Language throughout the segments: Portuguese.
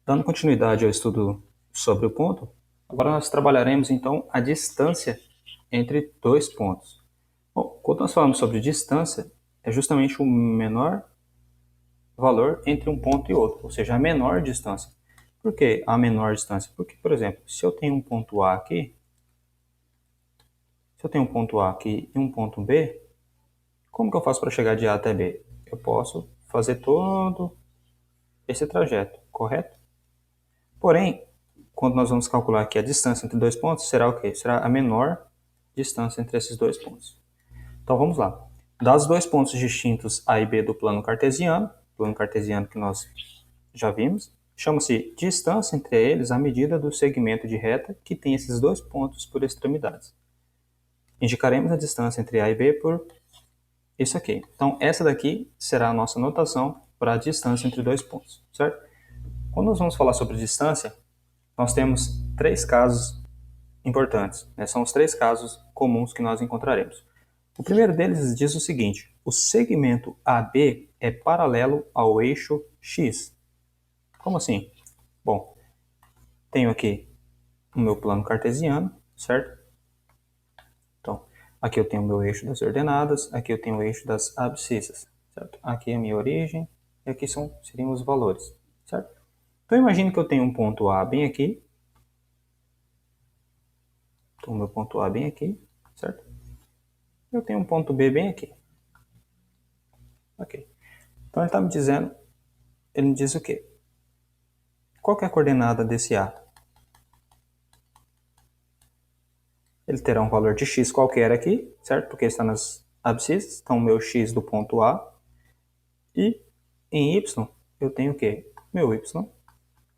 Dando continuidade ao estudo sobre o ponto, agora nós trabalharemos então a distância entre dois pontos. Bom, quando nós falamos sobre distância, é justamente o menor valor entre um ponto e outro, ou seja, a menor distância. Por que a menor distância? Porque, por exemplo, se eu tenho um ponto A aqui, e um ponto B, como que eu faço para chegar de A até B? Eu posso fazer todo esse trajeto, correto? Porém, quando nós vamos calcular aqui a distância entre dois pontos, será o quê? Será a menor distância entre esses dois pontos. Então vamos lá. Dados dois pontos distintos A e B do plano cartesiano que nós já vimos, chama-se distância entre eles a medida do segmento de reta que tem esses dois pontos por extremidades. Indicaremos a distância entre A e B por isso aqui. Então essa daqui será a nossa notação para a distância entre dois pontos, certo? Quando nós vamos falar sobre distância, nós temos três casos importantes, né? São os três casos comuns que nós encontraremos. O primeiro deles diz o seguinte: o segmento AB é paralelo ao eixo X. Como assim? Bom, tenho aqui o meu plano cartesiano, certo? Então, aqui eu tenho o meu eixo das ordenadas, aqui eu tenho o eixo das abscissas, certo? Aqui é a minha origem e aqui seriam os valores, certo? Então, imagine que eu tenho um ponto A bem aqui. Então, o meu ponto A bem aqui, certo? Eu tenho um ponto B bem aqui. Ok. Então, ele está me dizendo, ele me diz o quê? Qual que é a coordenada desse A? Ele terá um valor de x qualquer aqui, certo? Porque está nas abscissas. Então, o meu x do ponto A. E em y, eu tenho o quê? Meu y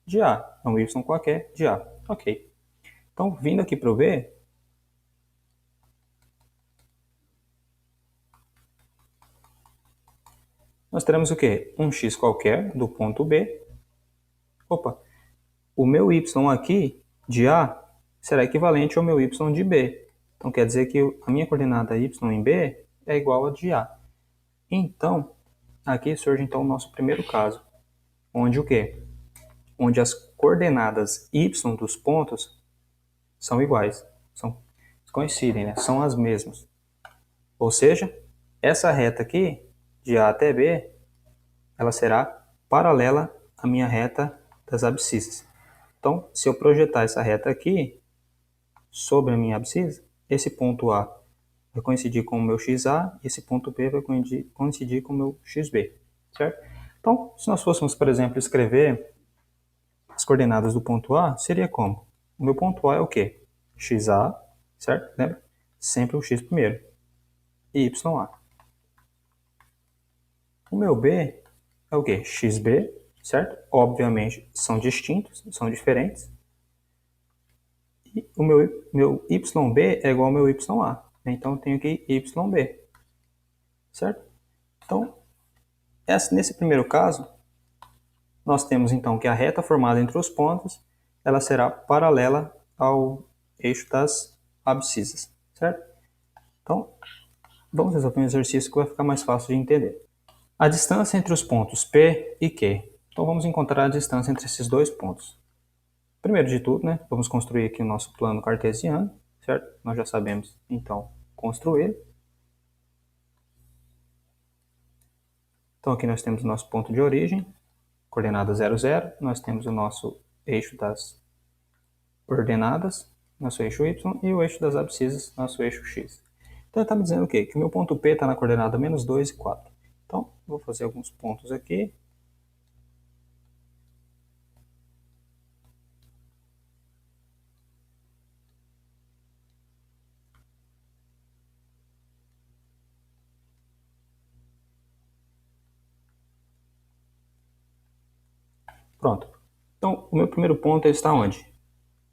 de A. É um y qualquer de A. Ok. Então, vindo aqui para o B, nós teremos o quê? Um x qualquer do ponto B. Opa, o meu y aqui de A será equivalente ao meu y de B. Então, quer dizer que a minha coordenada y em B é igual a de A. Então, aqui surge então o nosso primeiro caso, onde o quê? Onde as coordenadas y dos pontos são iguais, coincidem, né? São as mesmas. Ou seja, essa reta aqui, de A até B, ela será paralela à minha reta das abscissas. Então, se eu projetar essa reta aqui sobre a minha abscissa, esse ponto A vai coincidir com o meu XA e esse ponto B vai coincidir com o meu XB, certo? Então, se nós fôssemos, por exemplo, escrever as coordenadas do ponto A, seria como? O meu ponto A é o quê? XA, certo? Lembra? Sempre o X primeiro. E YA. O meu B é o quê? XB, certo? Obviamente são distintos, são diferentes. E o meu YB é igual ao meu YA. Então eu tenho aqui YB, certo? Então, nesse primeiro caso, nós temos então que a reta formada entre os pontos, ela será paralela ao eixo das abscissas, certo? Então, vamos resolver um exercício que vai ficar mais fácil de entender. A distância entre os pontos P e Q. Então, vamos encontrar a distância entre esses dois pontos. Primeiro de tudo, né, vamos construir aqui o nosso plano cartesiano, certo? Nós já sabemos, então, construir. Então, aqui nós temos o nosso ponto de origem, coordenada 0, 0. Nós temos o nosso eixo das ordenadas, nosso eixo Y, e o eixo das abscissas, nosso eixo X. Então, ele está me dizendo o quê? Que o meu ponto P está na coordenada menos 2 e 4. Então, vou fazer alguns pontos aqui. Pronto. Então, o meu primeiro ponto está onde?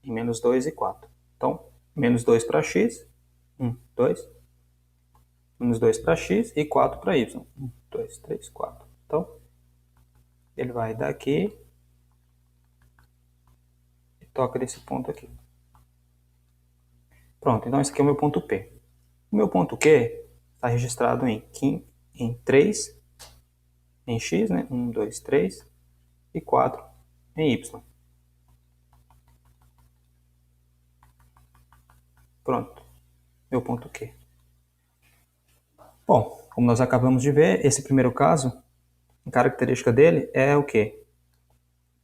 Em menos 2 e 4. Então, menos 2 para x, 1, 2. Menos 2 para x e 4 para y. 1, 2, 3, 4. Então, ele vai daqui e toca desse ponto aqui. Pronto, então esse aqui é o meu ponto P. O meu ponto Q está registrado em 3, em x, né? 1, 2, 3 e 4 em y. Pronto, meu ponto Q. Bom, como nós acabamos de ver, esse primeiro caso, a característica dele é o quê?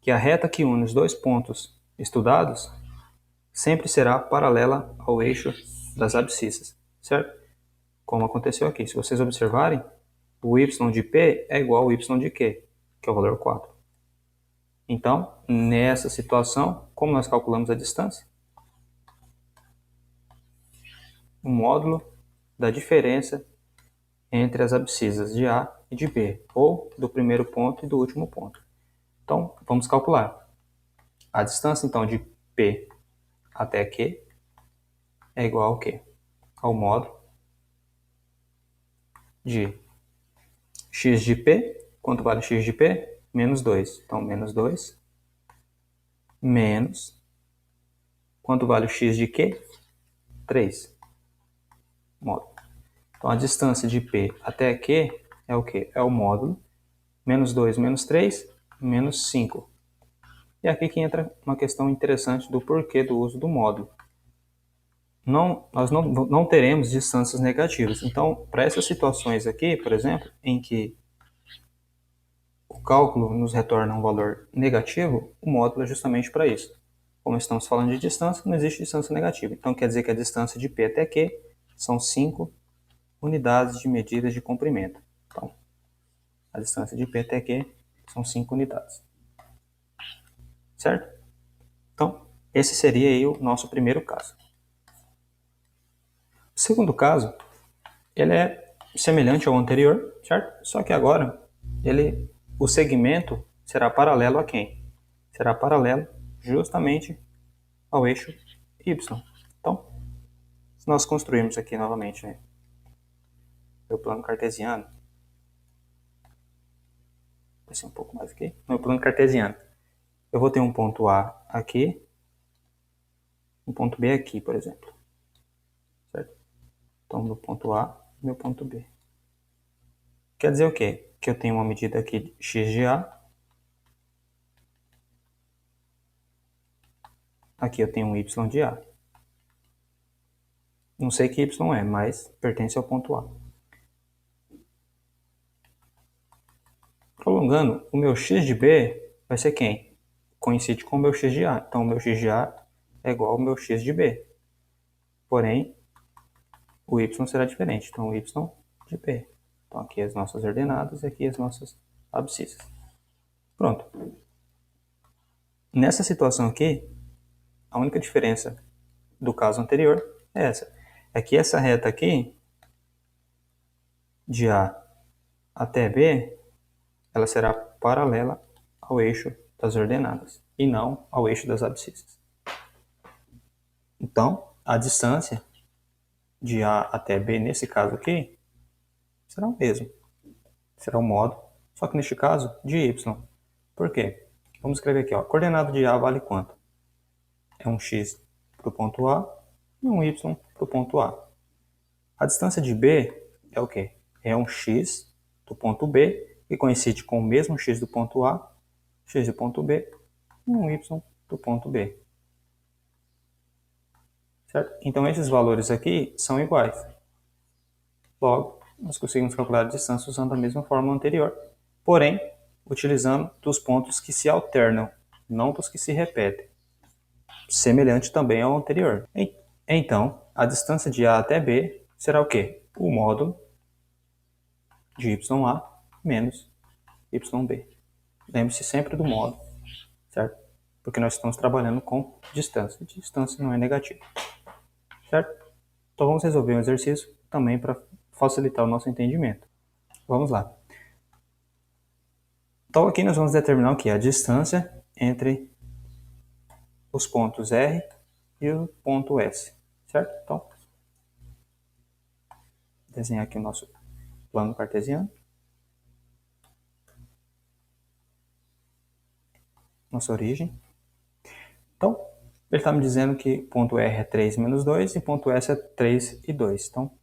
Que a reta que une os dois pontos estudados sempre será paralela ao eixo das abscissas, certo? Como aconteceu aqui. Se vocês observarem, o y de P é igual ao y de Q, que é o valor 4. Então, nessa situação, como nós calculamos a distância? O módulo da diferença entre as abscissas de A e de B, ou do primeiro ponto e do último ponto. Então, vamos calcular. A distância, então, de P até Q é igual ao quê? Ao módulo de x de P. Quanto vale x de P? Menos 2. Então, menos 2 menos... Quanto vale o x de Q? 3. Módulo. Então, a distância de P até Q é o quê? É o módulo. Menos 2 menos 3, menos 5. E aqui que entra uma questão interessante do porquê do uso do módulo. Nós não teremos distâncias negativas. Então, para essas situações aqui, por exemplo, em que o cálculo nos retorna um valor negativo, o módulo é justamente para isso. Como estamos falando de distância, não existe distância negativa. Então, quer dizer que a distância de P até Q são 5 unidades de medida de comprimento. Então, a distância de P até Q são 5 unidades. Certo? Então, esse seria aí o nosso primeiro caso. O segundo caso, ele é semelhante ao anterior, certo? Só que agora, o segmento será paralelo a quem? Será paralelo justamente ao eixo Y. Então, se nós construirmos aqui novamente, né, meu plano cartesiano, vai ser um pouco mais aqui, meu plano cartesiano, eu vou ter um ponto A aqui, um ponto B aqui, por exemplo. Certo? Então, meu ponto A e meu ponto B. Quer dizer o quê? Que eu tenho uma medida aqui de x de A. Aqui eu tenho um y de A. Não sei que y é, mas pertence ao ponto A. Prolongando, o meu x de B vai ser quem? Coincide com o meu x de A. Então, o meu x de A é igual ao meu x de B. Porém, o y será diferente. Então, o y de B. Então, aqui as nossas ordenadas e aqui as nossas abscissas. Pronto. Nessa situação aqui, a única diferença do caso anterior é essa. É que essa reta aqui, de A até B, ela será paralela ao eixo das ordenadas e não ao eixo das abscissas. Então, a distância de A até B, nesse caso aqui, será o mesmo. Será o módulo, só que neste caso, de Y. Por quê? Vamos escrever aqui, ó. Coordenada de A vale quanto? É um x para o ponto A e um y para o ponto A. A distância de B é o quê? É um x do ponto B, que coincide com o mesmo x do ponto A, x do ponto B, e um y do ponto B. Certo? Então, esses valores aqui são iguais. Logo, nós conseguimos calcular a distância usando a mesma fórmula anterior, porém, utilizando dos pontos que se alternam, não dos que se repetem. Semelhante também ao anterior. Então, a distância de A até B será o quê? O módulo de YA menos YB. Lembre-se sempre do módulo, certo? Porque nós estamos trabalhando com distância. Distância não é negativa, certo? Então vamos resolver um exercício também para facilitar o nosso entendimento. Vamos lá. Então aqui nós vamos determinar o que? A distância entre os pontos R e o ponto S, certo? Então, desenhar aqui o nosso plano cartesiano. Nossa origem. Então, ele está me dizendo que ponto R é 3 menos 2 e ponto S é 3 e 2. Então,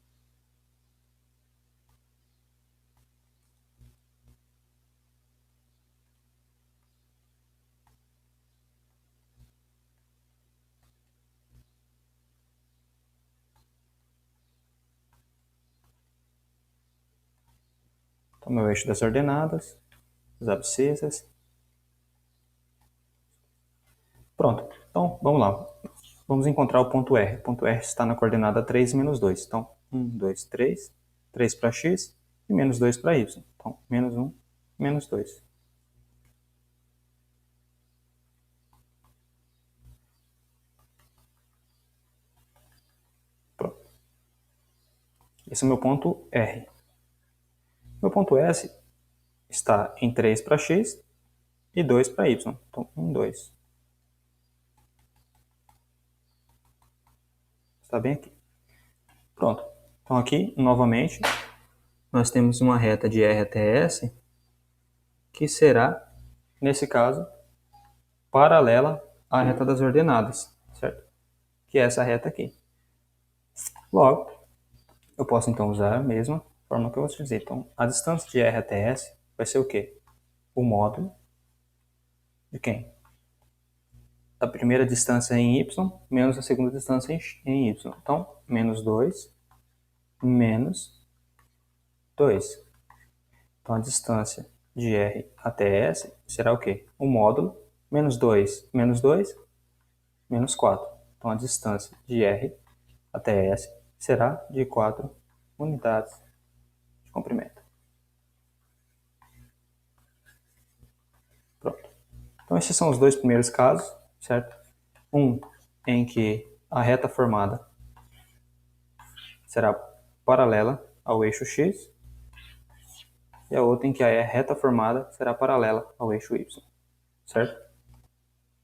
Então, meu eixo das ordenadas, as abscissas. Pronto. Então, vamos lá. Vamos encontrar o ponto R. O ponto R está na coordenada 3 e menos 2. Então, 1, 2, 3. 3 para x e menos 2 para y. Então, menos 1, menos 2. Pronto. Esse é o meu ponto R. Meu ponto S está em 3 para x e 2 para y. Então, 1, 2. Está bem aqui. Pronto. Então, aqui, novamente, nós temos uma reta de R até S que será, nesse caso, paralela à reta das ordenadas, certo? Que é essa reta aqui. Logo, eu posso então usar a mesma forma que eu vou te dizer. Então, a distância de R até S vai ser o quê? O módulo de quem? A primeira distância em y menos a segunda distância em y. Então, menos 2 menos 2. Então, a distância de R até S será o quê? O módulo menos 2 menos 2 menos 4. Então, a distância de R até S será de 4 unidades de comprimento. Pronto. Então, esses são os dois primeiros casos, certo? Um em que a reta formada será paralela ao eixo x e a outra em que a reta formada será paralela ao eixo y, certo?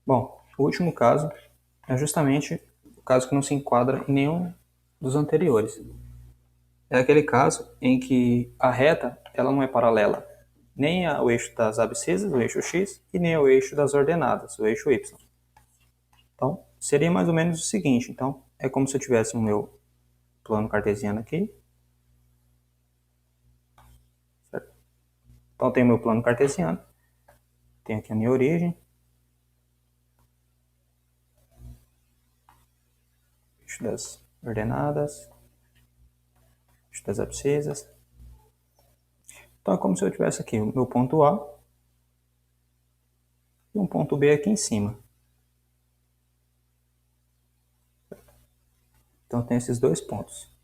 Bom, o último caso é justamente o caso que não se enquadra em nenhum dos anteriores. É aquele caso em que a reta ela não é paralela nem ao eixo das abscissas, o eixo x, e nem ao eixo das ordenadas, o eixo y. Então, seria mais ou menos o seguinte. Então, é como se eu tivesse o meu plano cartesiano aqui. Certo? Então, eu tenho o meu plano cartesiano. Tenho aqui a minha origem. Eixo das ordenadas. Eixo das abscissas. Então, é como se eu tivesse aqui o meu ponto A e um ponto B aqui em cima. Então, tem esses dois pontos.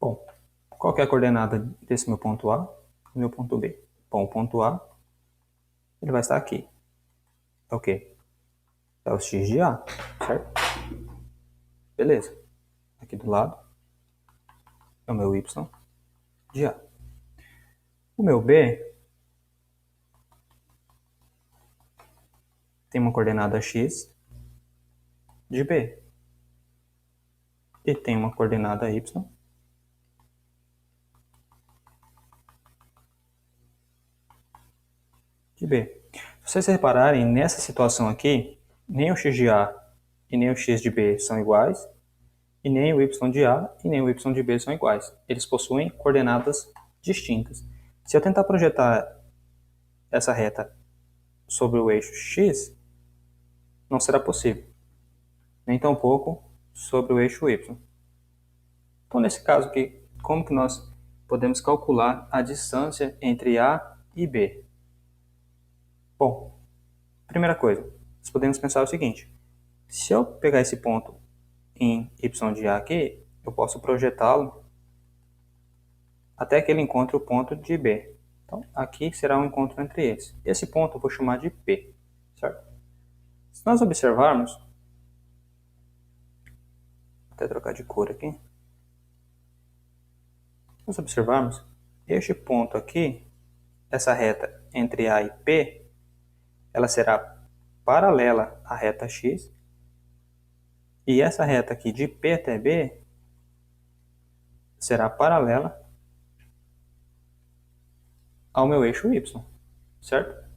Bom, qual que é a coordenada desse meu ponto A e meu ponto B? Bom, o ponto A ele vai estar aqui. É o quê? É o x de A, certo? Beleza. Aqui do lado é o meu y de A. O meu B tem uma coordenada x de B. E tem uma coordenada y de B. Se vocês repararem, nessa situação aqui, nem o x de A e nem o x de B são iguais, e nem o y de A e nem o y de B são iguais. Eles possuem coordenadas distintas. Se eu tentar projetar essa reta sobre o eixo x, não será possível. Nem tampouco sobre o eixo y. Então, nesse caso aqui, como que nós podemos calcular a distância entre A e B? Bom, primeira coisa, nós podemos pensar o seguinte. Se eu pegar esse ponto em y de A aqui, eu posso projetá-lo até que ele encontre o ponto de B. Então, aqui será um encontro entre eles. Esse ponto eu vou chamar de P, certo? Se nós observarmos, vou até trocar de cor aqui. Se nós observarmos, este ponto aqui, essa reta entre A e P, ela será paralela à reta x, e essa reta aqui de P até B será paralela ao meu eixo y, certo?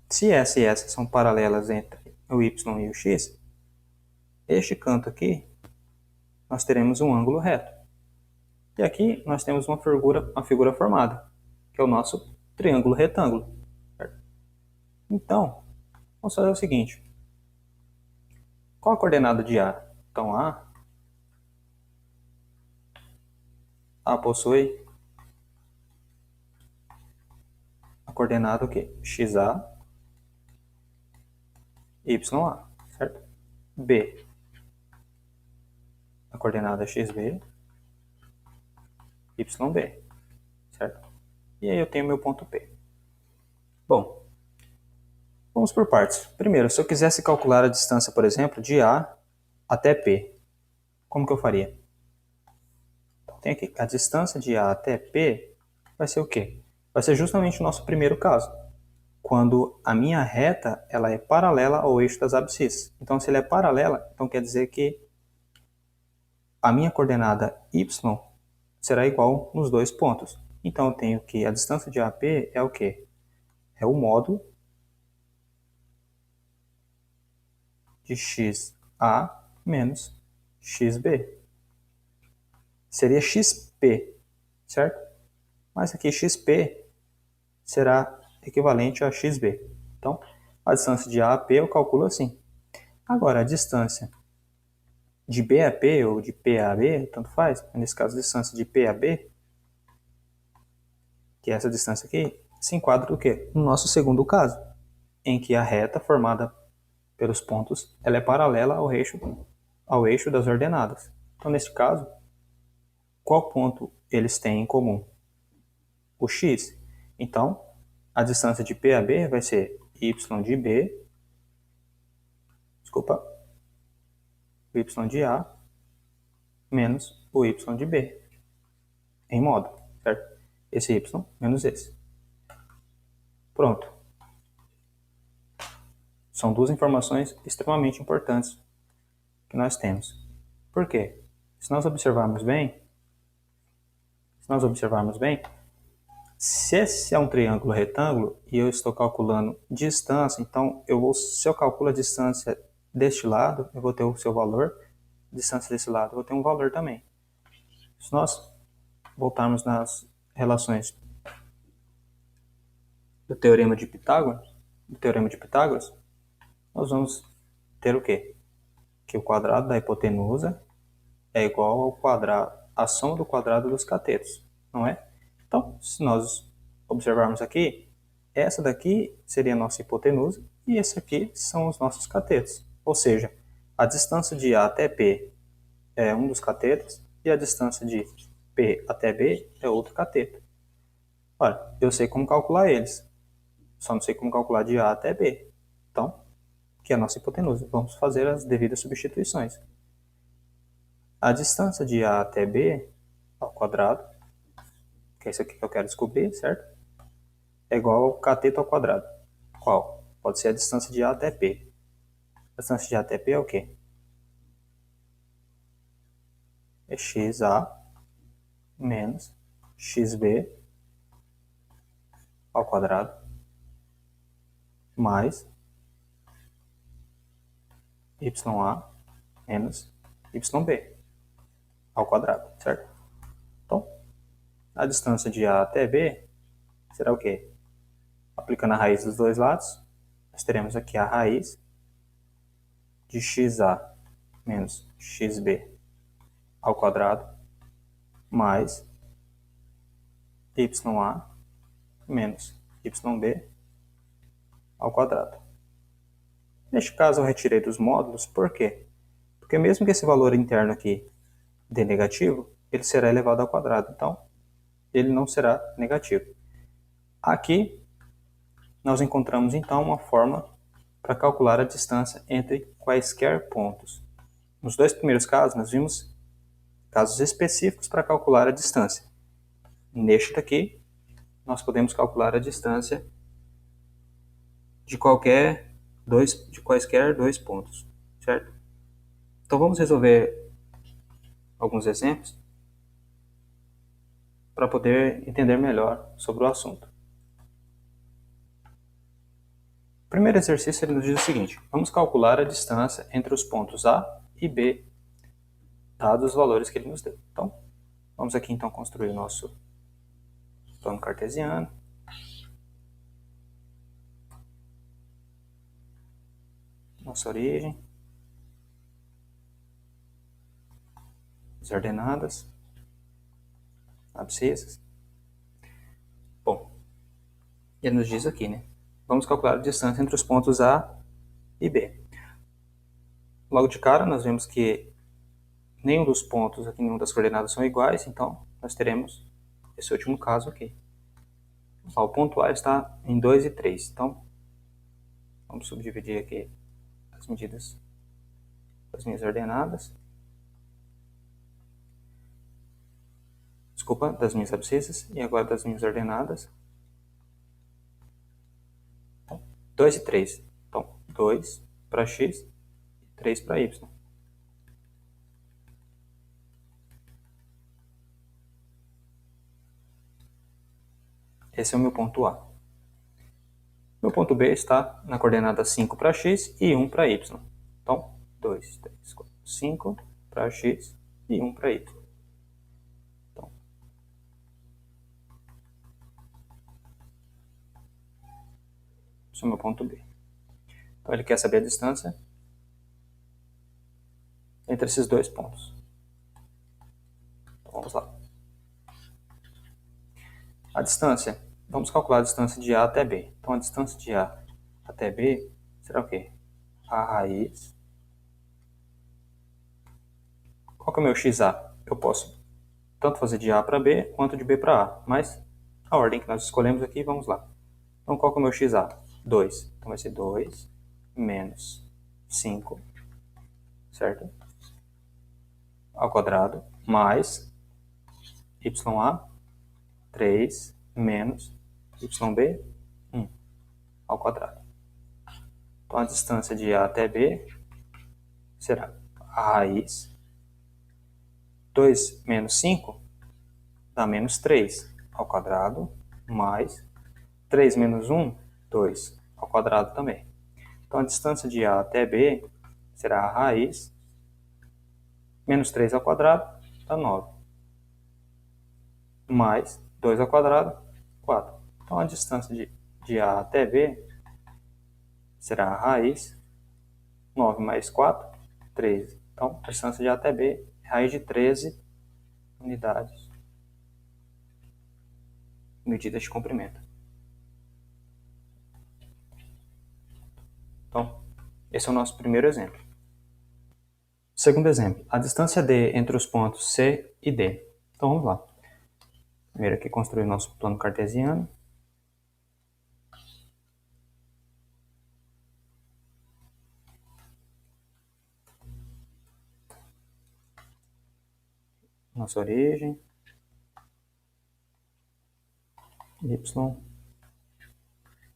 Se essa e essa são paralelas entre o y e o x, este canto aqui nós teremos um ângulo reto. E aqui nós temos uma figura formada, que é o nosso triângulo retângulo. Certo? Então, vamos fazer o seguinte. Qual a coordenada de A? Então, A possui coordenada o quê? XA, YA, certo? B, a coordenada XB, YB, certo? E aí eu tenho meu ponto P. Bom, vamos por partes. Primeiro, se eu quisesse calcular a distância, por exemplo, de A até P, como que eu faria? Então, tem aqui, a distância de A até P vai ser o quê? Vai ser justamente o nosso primeiro caso, quando a minha reta ela é paralela ao eixo das abscissas. Então, se ela é paralela, então quer dizer que a minha coordenada y será igual nos dois pontos. Então, eu tenho que a distância de AP é o quê? É o módulo de XA menos XB. Seria XP, certo? Mas aqui XP será equivalente a XB. Então, a distância de A a P eu calculo assim. Agora, a distância de B a P ou de P a B, tanto faz. Nesse caso, a distância de P a B, que é essa distância aqui, se enquadra no quê? No nosso segundo caso, em que a reta formada pelos pontos ela é paralela ao eixo das ordenadas. Então, nesse caso, qual ponto eles têm em comum? O x. Então, a distância de P a B vai ser y de B, desculpa, o y de A menos o y de B, em modo, certo? Esse y menos esse. Pronto. São duas informações extremamente importantes que nós temos. Por quê? Se nós observarmos bem, se esse é um triângulo retângulo e eu estou calculando distância, então se eu calculo a distância deste lado, eu vou ter o seu valor, distância desse lado, eu vou ter um valor também. Se nós voltarmos nas relações do teorema de Pitágoras, nós vamos ter o quê? Que o quadrado da hipotenusa é igual ao quadrado, a soma do quadrado dos catetos, não é? Então, se nós observarmos aqui, essa daqui seria a nossa hipotenusa e esse aqui são os nossos catetos. Ou seja, a distância de A até P é um dos catetos e a distância de P até B é outro cateto. Ora, eu sei como calcular eles, só não sei como calcular de A até B. Então, que é a nossa hipotenusa. Vamos fazer as devidas substituições. A distância de A até B ao quadrado, que é isso aqui que eu quero descobrir, certo? É igual ao cateto ao quadrado. Qual? Pode ser a distância de A até P. A distância de A até P é o quê? É XA menos XB ao quadrado mais YA menos YB ao quadrado, certo? Então, a distância de A até B será o quê? Aplicando a raiz dos dois lados, nós teremos aqui a raiz de XA menos XB ao quadrado mais YA menos YB ao quadrado. Neste caso eu retirei dos módulos, por quê? Porque mesmo que esse valor interno aqui dê negativo, ele será elevado ao quadrado, então ele não será negativo. Aqui nós encontramos então uma forma para calcular a distância entre quaisquer pontos. Nos dois primeiros casos nós vimos casos específicos para calcular a distância. Neste daqui nós podemos calcular a distância de quaisquer dois pontos, certo? Então vamos resolver alguns exemplos para poder entender melhor sobre o assunto. O primeiro exercício ele nos diz o seguinte: vamos calcular a distância entre os pontos A e B, dados os valores que ele nos deu. Então, vamos aqui então construir o nosso plano cartesiano. Nossa origem, as ordenadas, abscissas. Bom, E ele nos diz aqui, né? Vamos calcular a distância entre os pontos A e B. Logo de cara, nós vemos que nenhum dos pontos aqui, nenhuma das coordenadas são iguais, então nós teremos esse último caso aqui. O ponto A está em 2 e 3, então vamos subdividir aqui as medidas das minhas ordenadas. Desculpa, das minhas abscissas e agora das minhas ordenadas. 2 e 3. Então, 2 para x e 3 para y. Esse é o meu ponto A. Meu ponto B está na coordenada 5 para x e 1 para y. Então, 2, 3, 4, 5 para x e 1 para y. Então, esse é o meu ponto B. Então, ele quer saber a distância entre esses dois pontos. Então, vamos lá. A distância, vamos calcular a distância de A até B. Então, a distância de A até B será o quê? A raiz. Qual que é o meu xa? Eu posso tanto fazer de A para B quanto de B para A, mas a ordem que nós escolhemos aqui, vamos lá. Então, qual que é o meu xa? 2. Então, vai ser 2 menos 5, certo? Ao quadrado, mais YA, 3 menos YB, 1 ao quadrado. Então, a distância de A até B será a raiz 2 menos 5 dá menos 3 ao quadrado, mais 3 menos 1, 2 ao quadrado também. Então, a distância de A até B será a raiz menos 3 ao quadrado dá 9, mais 2 ao quadrado, 4. Então, a distância de A até B será a raiz 9 mais 4, 13. Então, a distância de A até B é raiz de 13 unidades medidas de comprimento. Então, esse é o nosso primeiro exemplo. Segundo exemplo, a distância D entre os pontos C e D. Então, vamos lá. Primeiro aqui construir o nosso plano cartesiano. Nossa origem. Y,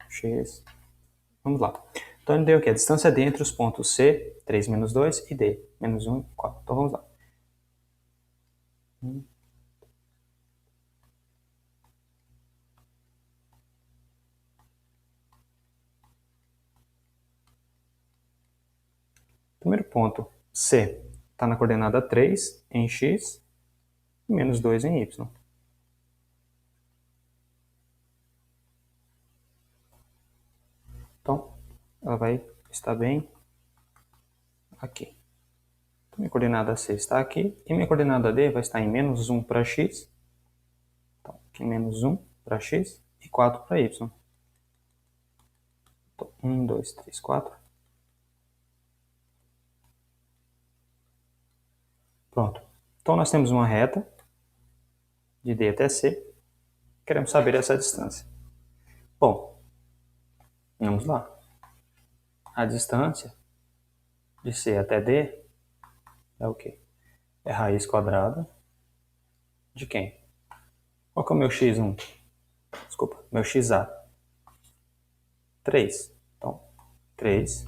X. Vamos lá. Então, ele deu aqui a distância D entre os pontos C, 3 menos 2, e D, menos 1 e 4. Então, vamos lá. Primeiro ponto, C, está na coordenada 3 em X e menos 2 em Y. Então, ela vai estar bem aqui. Então, minha coordenada C está aqui e minha coordenada D vai estar em menos 1 para X. Então, aqui menos 1 para X e 4 para Y. Então, 1, 2, 3, 4. Pronto. Então, nós temos uma reta de D até C. Queremos saber essa distância. Bom, vamos lá. A distância de C até D é o quê? É raiz quadrada de quem? Qual que é o meu x1? Desculpa, meu xa. 3. Então, 3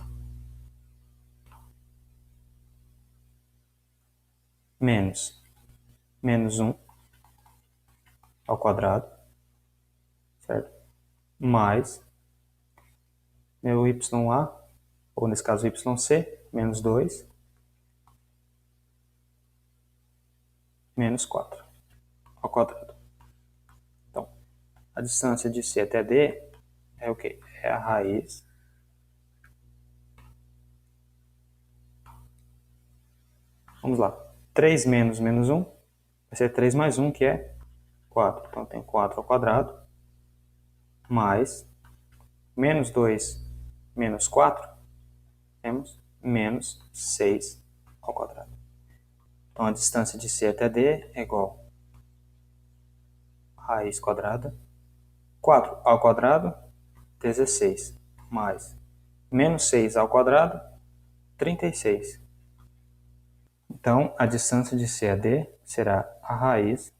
menos 1 ao quadrado, certo? Mais meu YA, ou nesse caso YC, menos 2, menos 4 ao quadrado. Então, a distância de C até D é o quê? É a raiz vamos lá. 3 menos menos 1 vai ser 3 mais 1, que é 4. Então, tem 4 ao quadrado mais menos 2 menos 4, temos menos 6 ao quadrado. Então, a distância de C até D é igual a raiz quadrada, 4 ao quadrado, 16, mais menos 6 ao quadrado, 36. Então, a distância de C a D será a raiz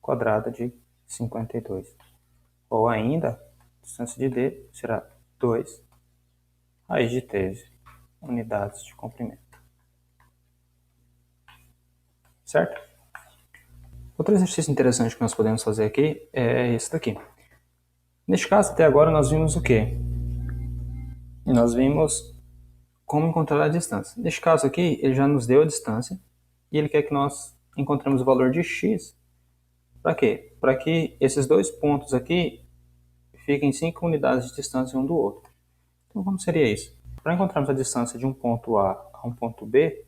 quadrada de 52. Ou ainda, a distância de D será 2 raiz de 13 unidades de comprimento. Certo? Outro exercício interessante que nós podemos fazer aqui é esse daqui. Neste caso, até agora, nós vimos o quê? Nós vimos como encontrar a distância. Neste caso aqui, ele já nos deu a distância e ele quer que nós encontremos o valor de x. Para quê? Para que esses dois pontos aqui fiquem 5 unidades de distância um do outro. Então, como seria isso? Para encontrarmos a distância de um ponto A a um ponto B,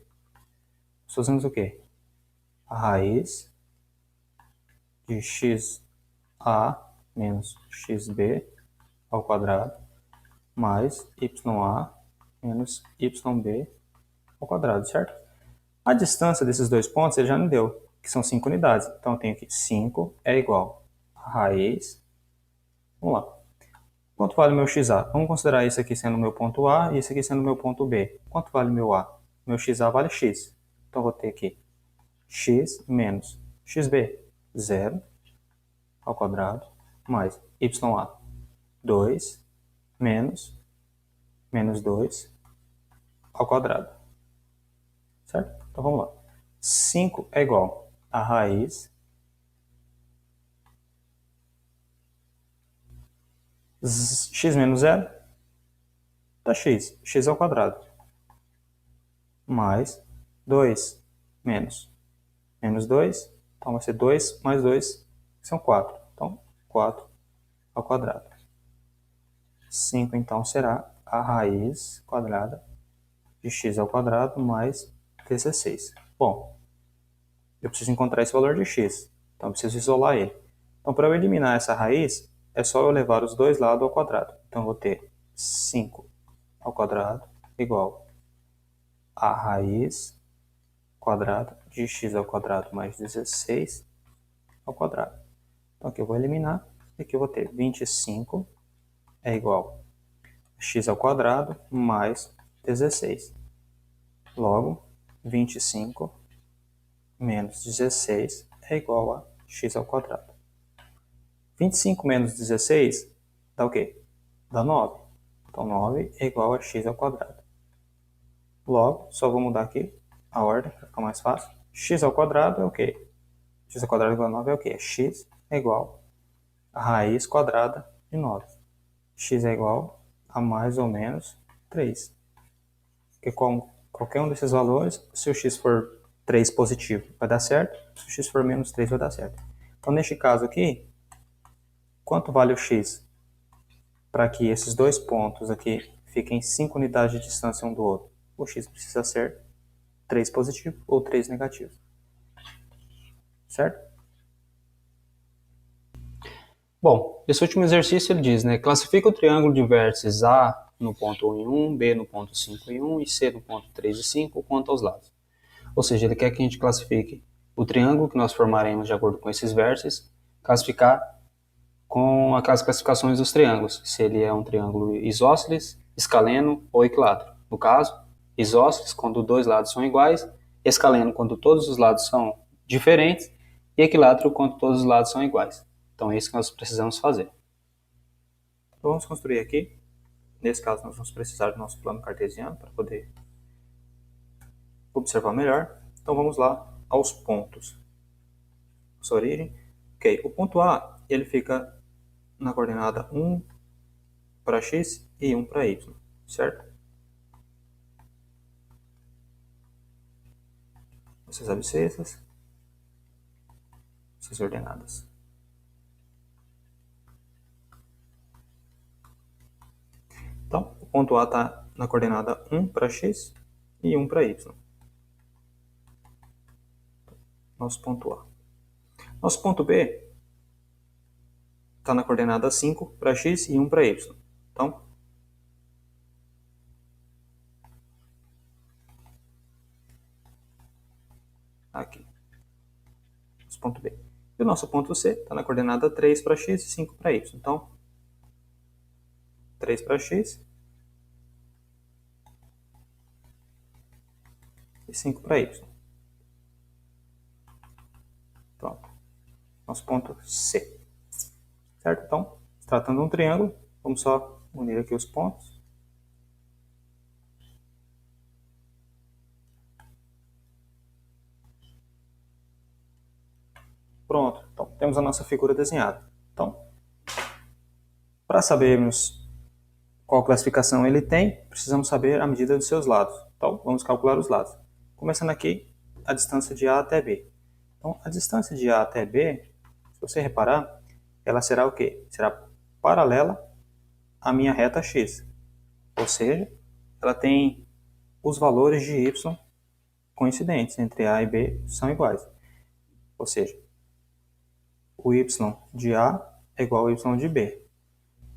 nós fazemos o quê? A raiz de xa menos xb ao quadrado mais ya menos yb ao quadrado, certo? A distância desses dois pontos ele já me deu, que são 5 unidades. Então eu tenho que 5 é igual a raiz. Vamos lá. Quanto vale meu xa? Vamos considerar isso aqui sendo meu ponto A e isso aqui sendo meu ponto B. Quanto vale meu A? Meu xa vale x. Então eu vou ter aqui x menos xb, 0 ao quadrado, mais ya, 2, menos 2 ao quadrado. Certo? Então vamos lá. 5 é igual a raiz x menos 0 dá x ao quadrado, mais 2 menos 2, então vai ser 2 mais 2, que são 4. Então, 4 ao quadrado. 5, então, será a raiz quadrada de x ao quadrado mais 16. Bom, eu preciso encontrar esse valor de x, então eu preciso isolar ele. Então, para eu eliminar essa raiz, é só eu levar os dois lados ao quadrado. Então, eu vou ter 5 ao quadrado igual a raiz quadrada de x ao quadrado mais 16 ao quadrado. Então, aqui eu vou eliminar. Aqui eu vou ter 25 é igual a x ao quadrado mais 16. Logo, 25 menos 16 é igual a x ao quadrado. 25 menos 16 dá o quê? Dá 9. Então, 9 é igual a x ao quadrado. Logo, só vou mudar aqui a ordem para ficar mais fácil. X ao quadrado é o quê? X ao quadrado igual a 9 é o quê? X é igual a raiz quadrada de 9. X é igual a mais ou menos 3. Porque com qualquer um desses valores, se o x for 3 positivo, vai dar certo. Se o x for menos 3, vai dar certo. Então, neste caso aqui, quanto vale o x? Para que esses dois pontos aqui fiquem 5 unidades de distância um do outro. O x precisa ser 3 positivo ou 3 negativo. Certo? Bom, esse último exercício ele diz, né? Classifica o triângulo de vértices A no ponto 1 e 1, B no ponto 5 e 1 e C no ponto 3 e 5 quanto aos lados. Ou seja, ele quer que a gente classifique o triângulo que nós formaremos de acordo com esses vértices, classificar com aquelas classificações dos triângulos, se ele é um triângulo isósceles, escaleno ou equilátero. No caso, isósceles quando dois lados são iguais, escaleno quando todos os lados são diferentes e equilátero quando todos os lados são iguais. Então é isso que nós precisamos fazer. Então, vamos construir aqui. Nesse caso, nós vamos precisar do nosso plano cartesiano para poder observar melhor. Então vamos lá aos pontos. Nossa origem. Ok, o ponto A ele fica na coordenada 1 para x e 1 para y, certo? Essas abscissas, essas ordenadas. Então, o ponto A está na coordenada 1 para x e 1 para y. Nosso ponto A. Nosso ponto B está na coordenada 5 para x e 1 para y. Então, aqui, nosso ponto B. E o nosso ponto C está na coordenada 3 para x e 5 para y. Então, 3 para x e 5 para y. Pronto. Nosso ponto C. Certo? Então, se tratando de um triângulo, vamos só unir aqui os pontos. Pronto. Então, temos a nossa figura desenhada. Então, para sabermos qual classificação ele tem, precisamos saber a medida dos seus lados. Então, vamos calcular os lados. Começando aqui, a distância de A até B. Então, a distância de A até B, se você reparar, ela será o quê? Será paralela à minha reta x. Ou seja, ela tem os valores de y coincidentes entre A e B são iguais. Ou seja, o y de A é igual ao y de B.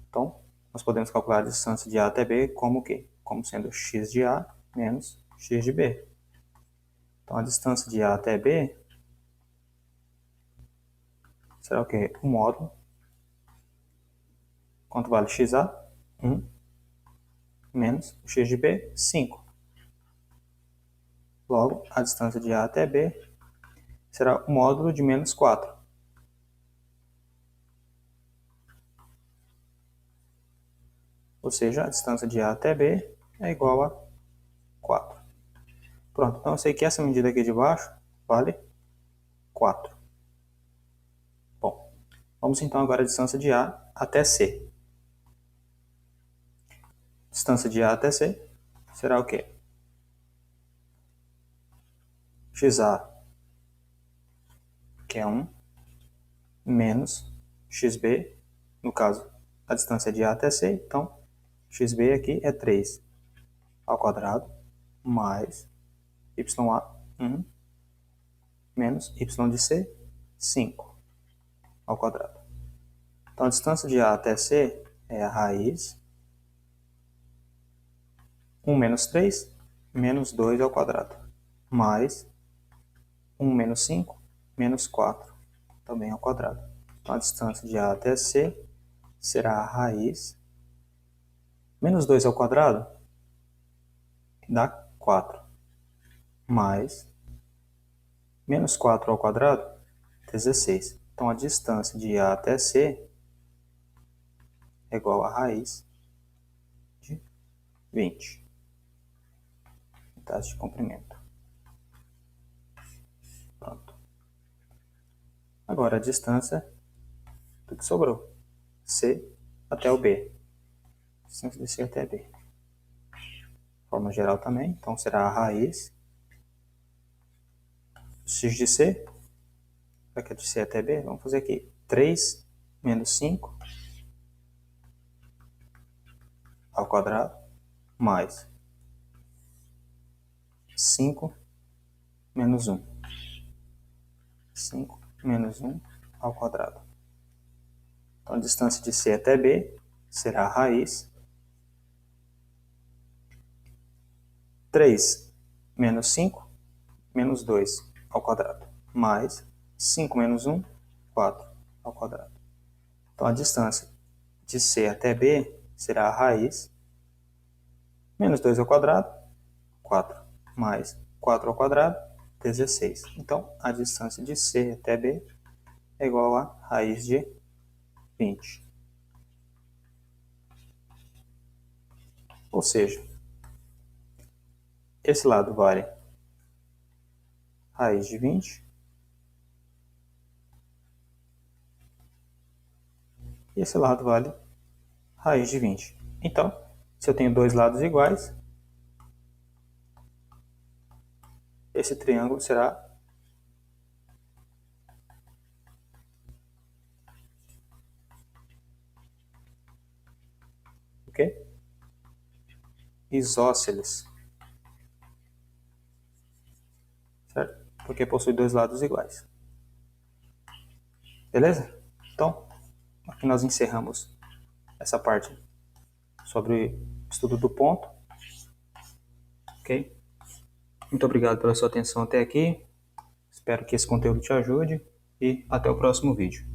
Então, nós podemos calcular a distância de A até B como o quê? Como sendo x de A menos x de B. Então, a distância de A até B será o quê? O módulo. Quanto vale xa? 1 menos o x de B, 5. Logo, a distância de A até B será o módulo de menos 4. Ou seja, a distância de A até B é igual a 4. Pronto, então eu sei que essa medida aqui de baixo vale 4. Bom, vamos então agora a distância de A até C. Distância de A até C será o quê? XA, que é 1, menos XB, no caso, a distância de A até C, então XB aqui é 3 ao quadrado, mais YA, 1, menos Y de C, 5 ao quadrado. Então a distância de A até C é a raiz 1 menos 3, menos 2 ao quadrado, mais 1 menos 5, menos 4, também ao quadrado. Então a distância de A até C será a raiz menos 2 ao quadrado dá 4, mais menos 4 ao quadrado, 16. Então a distância de A até C é igual a raiz de 20 unidades de comprimento. Pronto. Agora a distância do que sobrou, C até o B. Distância de C até B. Forma geral também, então será a raiz x de C, já que é de C até B, vamos fazer aqui 3 menos 5 ao quadrado, mais 5 menos 1. 5 menos 1 ao quadrado. Então a distância de C até B será a raiz 3 menos 5 menos 2 ao quadrado, mais 5 menos 1, 4 ao quadrado. Então a distância de C até B será a raiz menos 2 ao quadrado, 4, mais 4 ao quadrado, 16. Então a distância de C até B é igual a raiz de 20. Ou seja, esse lado vale raiz de 20 e esse lado vale raiz de 20. Então, se eu tenho dois lados iguais, esse triângulo será o quê? Isósceles. Certo? Porque possui dois lados iguais. Beleza? Então, Aqui nós encerramos essa parte sobre o estudo do ponto. Ok? Muito obrigado pela sua atenção até aqui. Espero que esse conteúdo te ajude e até o próximo vídeo.